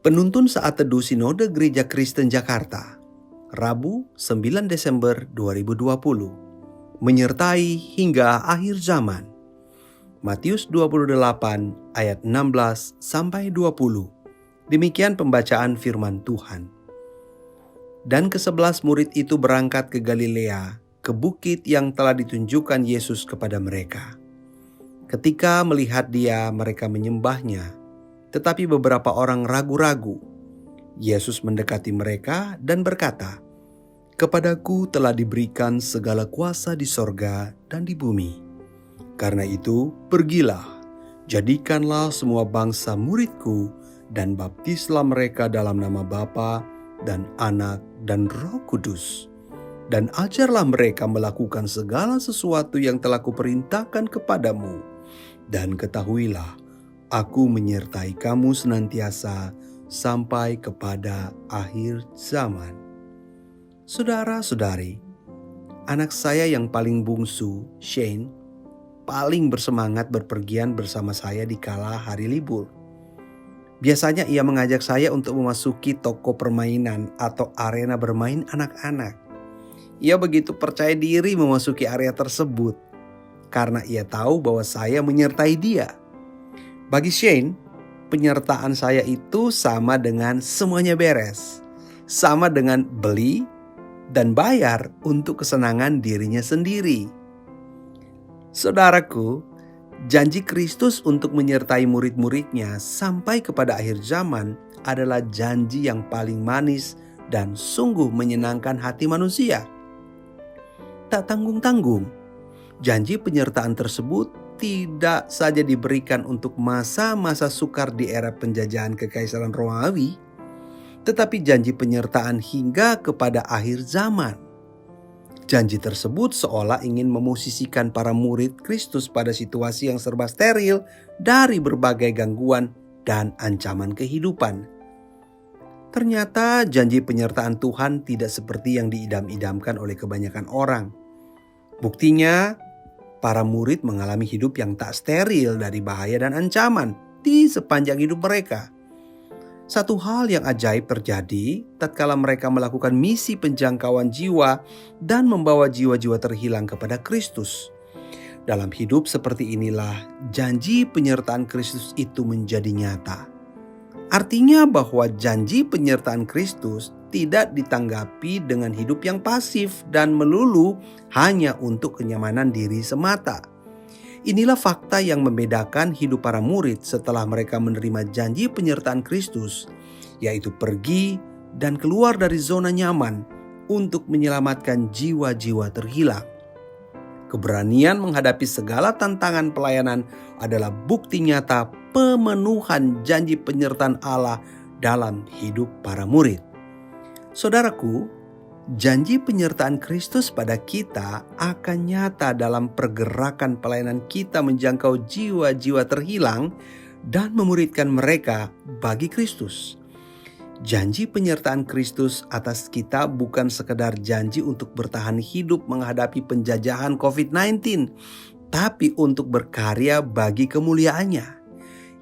Penuntun Saat Teduh Sinode Gereja Kristen Jakarta, Rabu 9 Desember 2020, menyertai hingga akhir zaman. Matius 28 ayat 16-20. Demikian pembacaan firman Tuhan. Dan ke-11 murid itu berangkat ke Galilea, ke bukit yang telah ditunjukkan Yesus kepada mereka. Ketika melihat Dia, mereka menyembahnya. Tetapi beberapa orang ragu-ragu. Yesus mendekati mereka dan berkata, "Kepadaku telah diberikan segala kuasa di sorga dan di bumi. Karena itu, pergilah, jadikanlah semua bangsa muridku dan baptislah mereka dalam nama Bapa dan Anak dan Roh Kudus. Dan ajarlah mereka melakukan segala sesuatu yang telah kuperintahkan kepadamu. Dan ketahuilah, Aku menyertai kamu senantiasa sampai kepada akhir zaman." Saudara-saudari, anak saya yang paling bungsu, Shane, paling bersemangat berpergian bersama saya di kala hari libur. Biasanya ia mengajak saya untuk memasuki toko permainan atau arena bermain anak-anak. Ia begitu percaya diri memasuki area tersebut karena ia tahu bahwa saya menyertai dia. Bagi Shane, penyertaan saya itu sama dengan semuanya beres. Sama dengan beli dan bayar untuk kesenangan dirinya sendiri. Saudaraku, janji Kristus untuk menyertai murid-muridnya sampai kepada akhir zaman adalah janji yang paling manis dan sungguh menyenangkan hati manusia. Tak tanggung-tanggung, janji penyertaan tersebut tidak saja diberikan untuk masa-masa sukar di era penjajahan Kekaisaran Romawi, tetapi janji penyertaan hingga kepada akhir zaman. Janji tersebut seolah ingin memosisikan para murid Kristus pada situasi yang serba steril dari berbagai gangguan dan ancaman kehidupan. Ternyata janji penyertaan Tuhan tidak seperti yang diidam-idamkan oleh kebanyakan orang. Buktinya, para murid mengalami hidup yang tak steril dari bahaya dan ancaman di sepanjang hidup mereka. Satu hal yang ajaib terjadi tatkala mereka melakukan misi penjangkauan jiwa dan membawa jiwa-jiwa terhilang kepada Kristus. Dalam hidup seperti inilah janji penyertaan Kristus itu menjadi nyata. Artinya bahwa janji penyertaan Kristus tidak ditanggapi dengan hidup yang pasif dan melulu hanya untuk kenyamanan diri semata. Inilah fakta yang membedakan hidup para murid setelah mereka menerima janji penyertaan Kristus, yaitu pergi dan keluar dari zona nyaman untuk menyelamatkan jiwa-jiwa terhilang. Keberanian menghadapi segala tantangan pelayanan adalah bukti nyata pemenuhan janji penyertaan Allah dalam hidup para murid. Saudaraku, janji penyertaan Kristus pada kita akan nyata dalam pergerakan pelayanan kita menjangkau jiwa-jiwa terhilang dan memuridkan mereka bagi Kristus. Janji penyertaan Kristus atas kita bukan sekedar janji untuk bertahan hidup menghadapi penjajahan COVID-19, tapi untuk berkarya bagi kemuliaannya.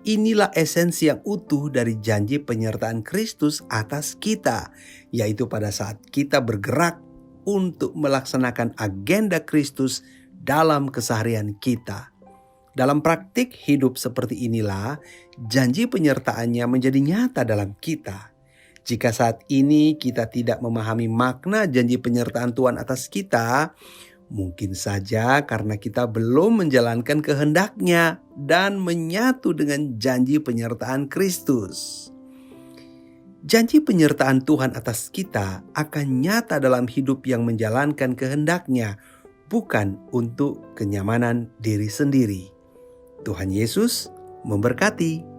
Inilah esensi yang utuh dari janji penyertaan Kristus atas kita, yaitu pada saat kita bergerak untuk melaksanakan agenda Kristus dalam keseharian kita. Dalam praktik hidup seperti inilah, janji penyertaannya menjadi nyata dalam kita. Jika saat ini kita tidak memahami makna janji penyertaan Tuhan atas kita, mungkin saja karena kita belum menjalankan kehendak-Nya dan menyatu dengan janji penyertaan Kristus. Janji penyertaan Tuhan atas kita akan nyata dalam hidup yang menjalankan kehendak-Nya, bukan untuk kenyamanan diri sendiri. Tuhan Yesus memberkati.